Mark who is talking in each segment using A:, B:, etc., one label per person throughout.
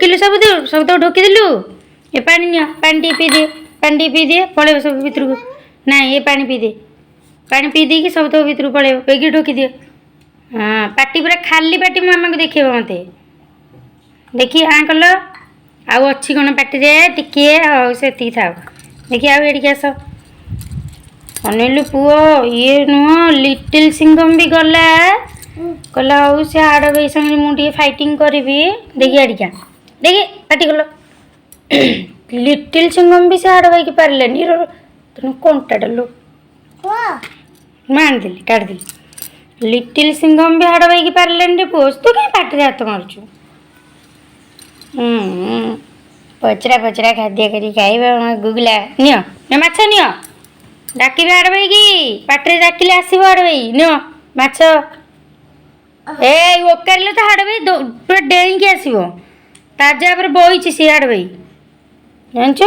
A: ढोकिलु सब तो ढोकी दिलु ए पानी नियो पानी टी पी दे पळे सब भितर को ना ये पानी पी दे कि सब तो भितर पळे बेगी ढोकी दियो हाँ पाटी पूरा खाली पाटी मामा को देखिए मत देखी हाँ कल आउ अच्छी कौन पाटी रे टिके से था देखिए आउ एडिक आस अनिलु पुओ ये नुह लिटिल सिंघम भी गला कहला हूँ से हाड़ भाई संगे मुझे फाइटिंग करी देखी आड़िका देखी पाटी कल लिटिल सिंघम भी से हाड़ भाई की पार्लानी तेना कंटा डालू मान देली काट देली लिटिल सिंघम भी हाड़ भाई की पार्लानी पुओ तू कहीं पाटी हाथ मारुचु पचरा पचरा खाद्य करी खाइबा गुगला नियो माछ नियो डाक हाड़ भाई की पाटे डाकिले आसो हाड़ भाई नियो माछ ए ओकारिले तो हाड़ भाई पूरा डेईकी आसो ताजा पर बही सी हाड़ भाई जानचु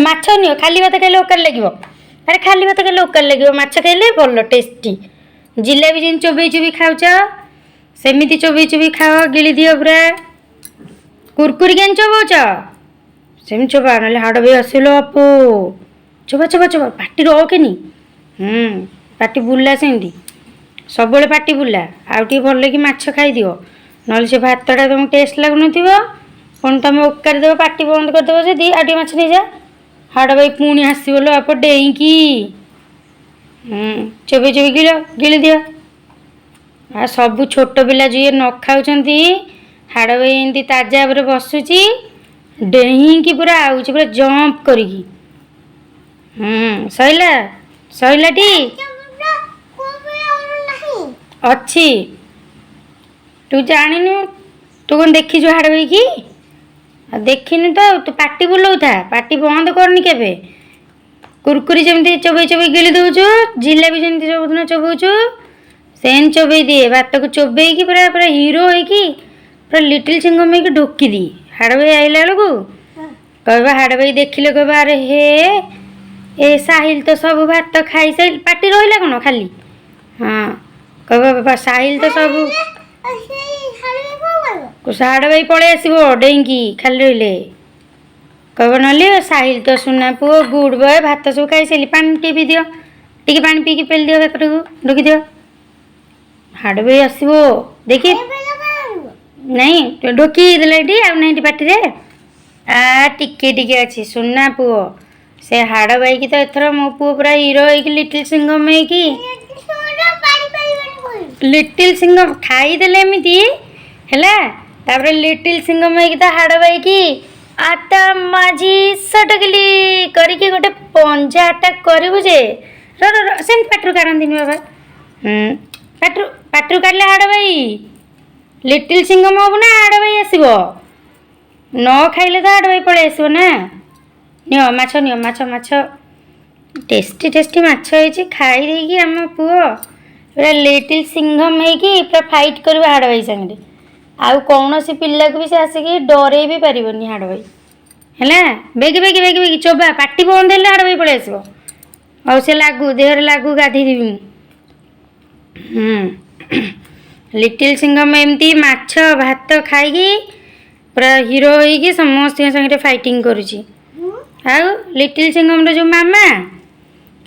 A: माछ नियो खाली भात खाइले ओकार लगे अरे खाली भात खाइले ओकार लगे माछ खाइले भल टेस्टी जिलेबी जिन चोबई चोबी खाऊच सेमिति चोबई चोबी खाओ गिली दियो पूरा कुरकुरी केन चोबौच सेम चोबा ना हाड़ भाई आसिलो अपू चोबा चोबा चोबा पाटी रखेनी पाटी बुला सेमती सब पाटी बुला आउ टे भल कि माछ खाई दियो ना से भातटा तुमको टेस्ट लगुन पुणी तुम ओकार देव पाटी बंद करदेव जदि आउ टे माछ नहीं जा हाड़ भाई पुणी आसलो आप डेईकी चोबई चोबई गिली दियो आ सब छोट पिला जी न खाऊंच हाड़ भाई एमती ताजा पर बसुची डेईकी पूरा आउची पूरा जंप करिकी सैला सैलाटी अच्छी तू जानिनु तू कौन देखी हाड़ भाई की देखिनु तो तू पाटी बुलाऊ था पाटी बंद करनी केबे कुरकुरी जमी चोबई चोबई गिली दौचु जिलेबी जमी सब दिन चोबौचु सेन चोबई दिए भात को चोबई की पूरा पूरा हीरो होगी पूरा लिटिल सिंघम होगी ढोकी दी हाड़ भाई आइला बेलू कहबा हाड़ भाई देखिले कहबा अरे हे ए साहिल तो सब भात खाई साइल पाटी रहा कौन खाली हाँ कहबा बाबा साहिल तो सब हाड़ भाई पलि आसो डेईकी खाली रही कहब ना साहिल तो सुना पुओ गुड बॉय भात सब खाई सारी पानी टी पी दियो टी पानी पीकी पेल दियो भात को ढोकी दियो हाड़ भाई आसो देखी नहीं ढोकी देला आउ नहीं पाटी रे आ टिके टिके अच्छी सुना पुओ से हाड़ भाई की तो एथर मो पुओ पूरा हीरो होगी लिटिल सिंघम होगी लिटिल सिंघम खाईदेले एमती है लिटिल सिंघम होगी तो हाड़ भाई की आटा माझी सटकली करके गोटे पंजा अटाक करू जे सेम पाटरू काढ़ती बाबा पाटरू काढ़ले हाड़ भाई लिटिल सिंघम हम ना हाड़ भाई आसो न खाइले तो हाड़ भाई पलि आसो ना नियो माछ माछ टेस्टी टेस्टी माछ होइछि खाई देकी आम पुओ पूरा लिटिल सिंघम होगी पूरा फाइट कर हाड़ भाई संगे आउ कौन सी पिला को भी से आसिकी डरे भी पारिबनी हाड़ भाई है बेगी बेगी बेगी बेगी चोबा पाटी बंद हेले हाड़ भाई पलि आसो आ से लागू देहरे लागू गाधी देवी लिटिल सिंघम एमती माछ भात खाई पूरा हीरो होगी समस्त संगे फाइटिंग करुची आउ लिटिल सिंघम जो मामा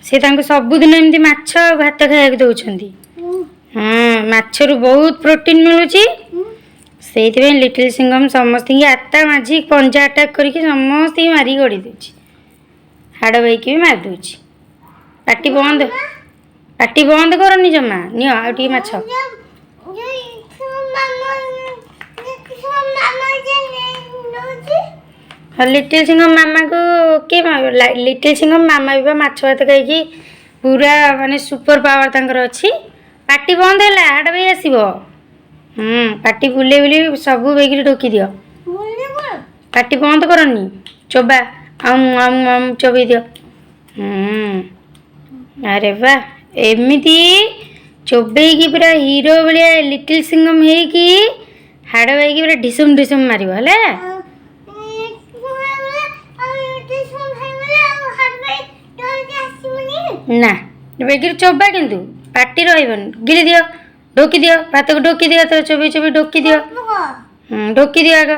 A: से सबुदिन एमती माछ भात खाया दौरान हाँ माछरू बहुत प्रोटीन मिलूची से लिटिल सिंघम समस्त आटा माझी पंजा अटाक करके समस्त मारिक गड़ी दूची हाड़ भाई की भी मार दूची पाटी बंद करनी जमा नियो आउ टी माछ लिटिल सिंघम मामा को किए लिटिल सिंघम मामा भी माछ भात खाई पूरा माने सुपर पावर तंकर अच्छी पाटी बंद है हाड़ भाई आसो पाटी बुले बुले सब बेगी ढोकी दियो पाटी बंद करनी चोबा आम आम आम चोबई दियो अरे वाह एमती चोबई की पूरा हीरो भाया लिटिल सिंघम होगी हाड़ भाई की पूरा ढिसुम ढिसुम मार ना बेगी चोबा किंतु पाटी रही गिरी दियो ढोकी दियो भात को ढोकी दियो तो चोबई चोबई ढोकी दियो ढोकी दियो आग